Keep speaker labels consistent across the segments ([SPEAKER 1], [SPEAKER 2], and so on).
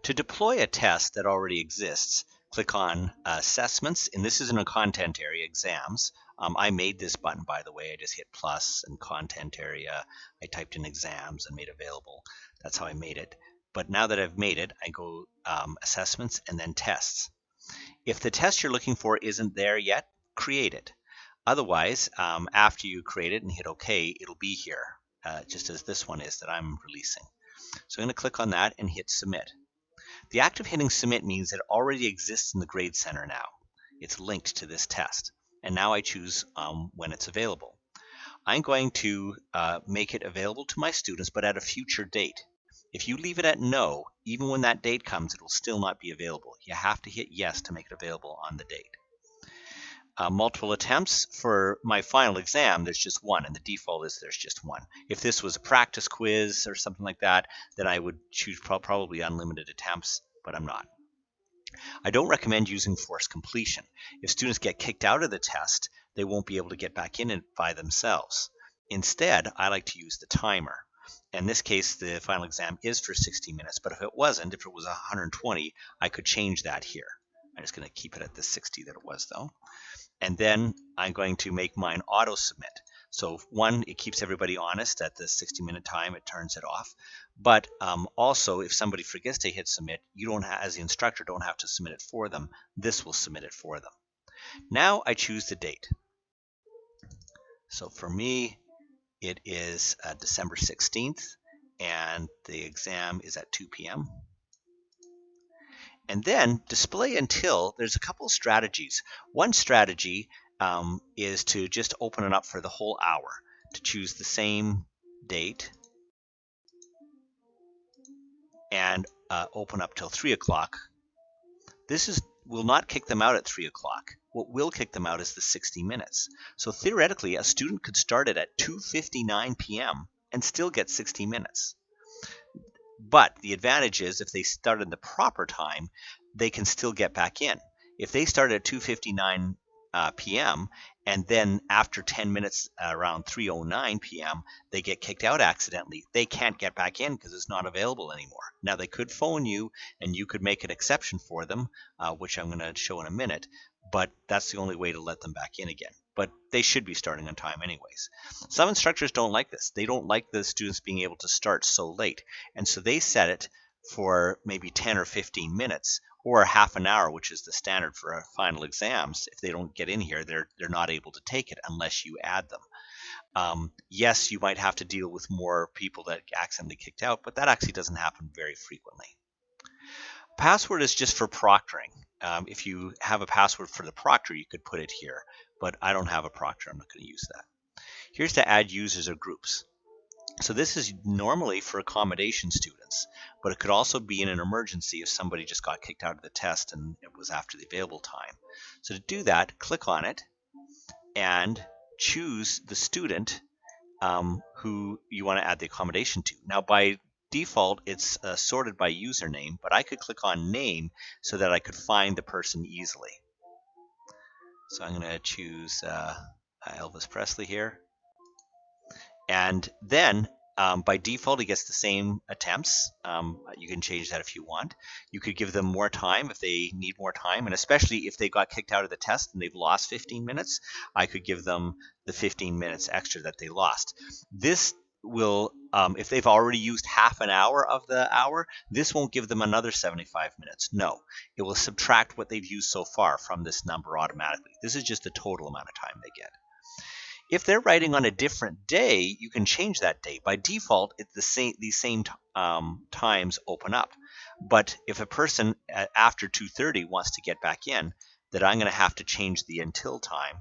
[SPEAKER 1] To deploy a test that already exists, click on Assessments, and this is in a content area, Exams. I made this button, by the way. I just hit plus and content area. I typed in Exams and made available. That's how I made it. But now that I've made it, I go Assessments and then Tests. If the test you're looking for isn't there yet, create it. Otherwise, after you create it and hit OK, it'll be here, just as this one is that I'm releasing. So I'm going to click on that and hit Submit. The act of hitting Submit means it already exists in the Grade Center now. It's linked to this test. And now I choose when it's available. I'm going to make it available to my students, but at a future date. If you leave it at no, even when that date comes, it will still not be available. You have to hit yes to make it available on the date. Multiple attempts. For my final exam, there's just one, and the default is there's just one. If this was a practice quiz or something like that, then I would choose probably unlimited attempts, but I'm not. I don't recommend using forced completion. If students get kicked out of the test, they won't be able to get back in it by themselves. Instead, I like to use the timer. In this case, the final exam is for 60 minutes, but if it wasn't, if it was 120, I could change that here. I'm just going to keep it at the 60 that it was, though. And then I'm going to make mine auto submit. So one, it keeps everybody honest at the 60-minute time, it turns it off. But also, if somebody forgets to hit submit, you don't have, as the instructor, don't have to submit it for them. This will submit it for them. Now I choose the date. So for me, it is December 16th, and the exam is at 2 p.m. And then display until. There's a couple of strategies. One strategy is to just open it up for the whole hour, to choose the same date and open up till 3 o'clock. This will not kick them out at 3 o'clock. What will kick them out is the 60 minutes. So theoretically, a student could start it at 2:59 p.m. and still get 60 minutes. But the advantage is if they start in the proper time, they can still get back in. If they start at 2:59 p.m. and then after 10 minutes around 3:09 p.m. they get kicked out accidentally, they can't get back in because it's not available anymore. Now they could phone you and you could make an exception for them, which I'm going to show in a minute, but that's the only way to let them back in again. But they should be starting on time anyways. Some instructors don't like this. They don't like the students being able to start so late. And so they set it for maybe 10 or 15 minutes or half an hour, which is the standard for final exams. If they don't get in here, they're not able to take it unless you add them. Yes, you might have to deal with more people that accidentally kicked out, but that actually doesn't happen very frequently. Password is just for proctoring. If you have a password for the proctor, you could put it here, but I don't have a proctor. I'm not going to use that. Here's to add users or groups. So this is normally for accommodation students, but it could also be in an emergency if somebody just got kicked out of the test and it was after the available time. So to do that, click on it and choose the student who you want to add the accommodation to. Now by default, it's sorted by username, but I could click on name so that I could find the person easily. So I'm going to choose Elvis Presley here. And then by default, he gets the same attempts. You can change that if you want. You could give them more time if they need more time, and especially if they got kicked out of the test and they've lost 15 minutes, I could give them the 15 minutes extra that they lost. This will, if they've already used half an hour of the hour, this won't give them another 75 minutes. No, it will subtract what they've used so far from this number automatically. This is just the total amount of time they get. If they're writing on a different day, you can change that day. By default, these same times open up. But if a person after 2:30 wants to get back in, then I'm going to have to change the until time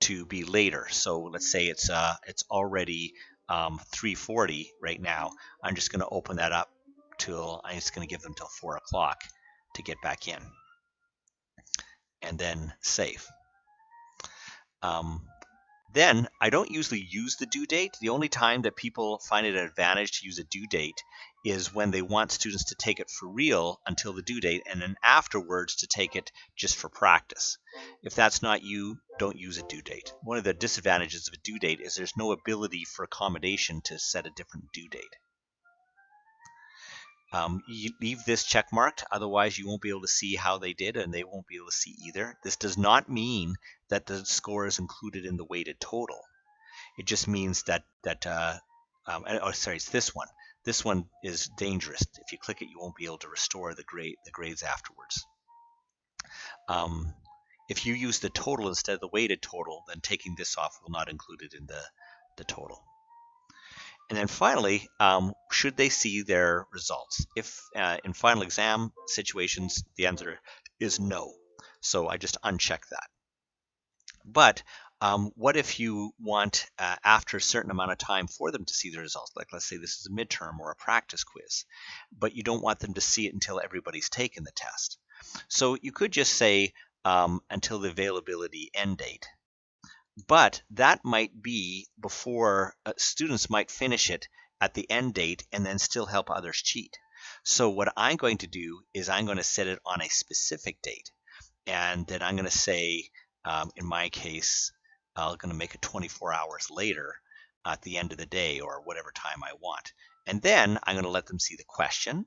[SPEAKER 1] to be later. So let's say it's already 3:40 right now. I'm just going to open that up I'm just going to give them till 4 o'clock to get back in. And then save. Then I don't usually use the due date. The only time that people find it an advantage to use a due date is when they want students to take it for real until the due date and then afterwards to take it just for practice. If that's not you, don't use a due date. One of the disadvantages of a due date is there's no ability for accommodation to set a different due date. You leave this check marked, otherwise you won't be able to see how they did and they won't be able to see either. This does not mean that the score is included in the weighted total. It just means that sorry, it's this one. This one is dangerous. If you click it, you won't be able to restore the grades afterwards. If you use the total instead of the weighted total, then taking this off will not include it in the total. And then finally, should they see their results? If in final exam situations, the answer is no. So I just uncheck that. But what if you want, after a certain amount of time for them to see the results, like let's say this is a midterm or a practice quiz, but you don't want them to see it until everybody's taken the test. So you could just say until the availability end date. But that might be before students might finish it at the end date and then still help others cheat. So what I'm going to do is I'm going to set it on a specific date. And then I'm going to say, in my case, I'm going to make it 24 hours later at the end of the day or whatever time I want. And then I'm going to let them see the question.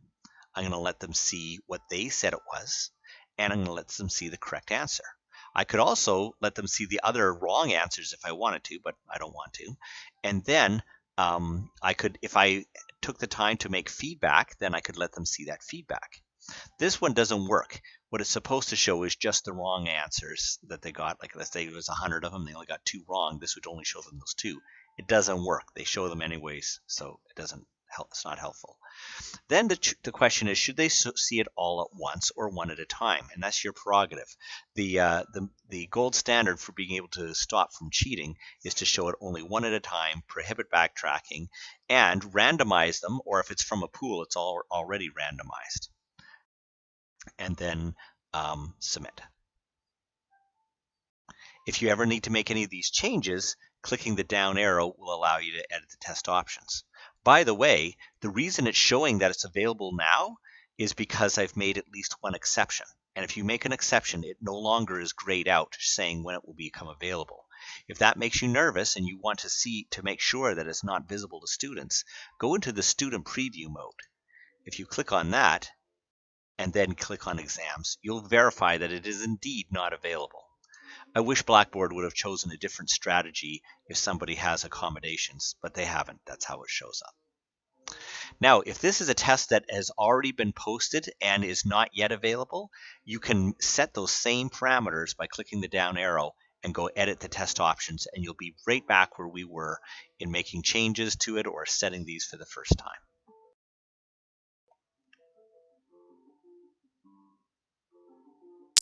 [SPEAKER 1] I'm going to let them see what they said it was. And I'm going to let them see the correct answer. I could also let them see the other wrong answers if I wanted to, but I don't want to. And then I could, if I took the time to make feedback, then I could let them see that feedback. This one doesn't work. What it's supposed to show is just the wrong answers that they got. Like let's say it was 100 of them, they only got 2 wrong. This would only show them those 2. It doesn't work. They show them anyways, so it doesn't help. It's not helpful. Then the question is, should they see it all at once or one at a time? And that's your prerogative. The gold standard for being able to stop from cheating is to show it only one at a time, prohibit backtracking, and randomize them, or if it's from a pool, it's already randomized. And then submit. If you ever need to make any of these changes, clicking the down arrow will allow you to edit the test options. By the way, the reason it's showing that it's available now is because I've made at least one exception. And if you make an exception, it no longer is grayed out saying when it will become available. If that makes you nervous and you want to make sure that it's not visible to students, go into the student preview mode. If you click on that and then click on exams, you'll verify that it is indeed not available. I wish Blackboard would have chosen a different strategy if somebody has accommodations, but they haven't. That's how it shows up. Now, if this is a test that has already been posted and is not yet available, you can set those same parameters by clicking the down arrow and go edit the test options, and you'll be right back where we were in making changes to it or setting these for the first time.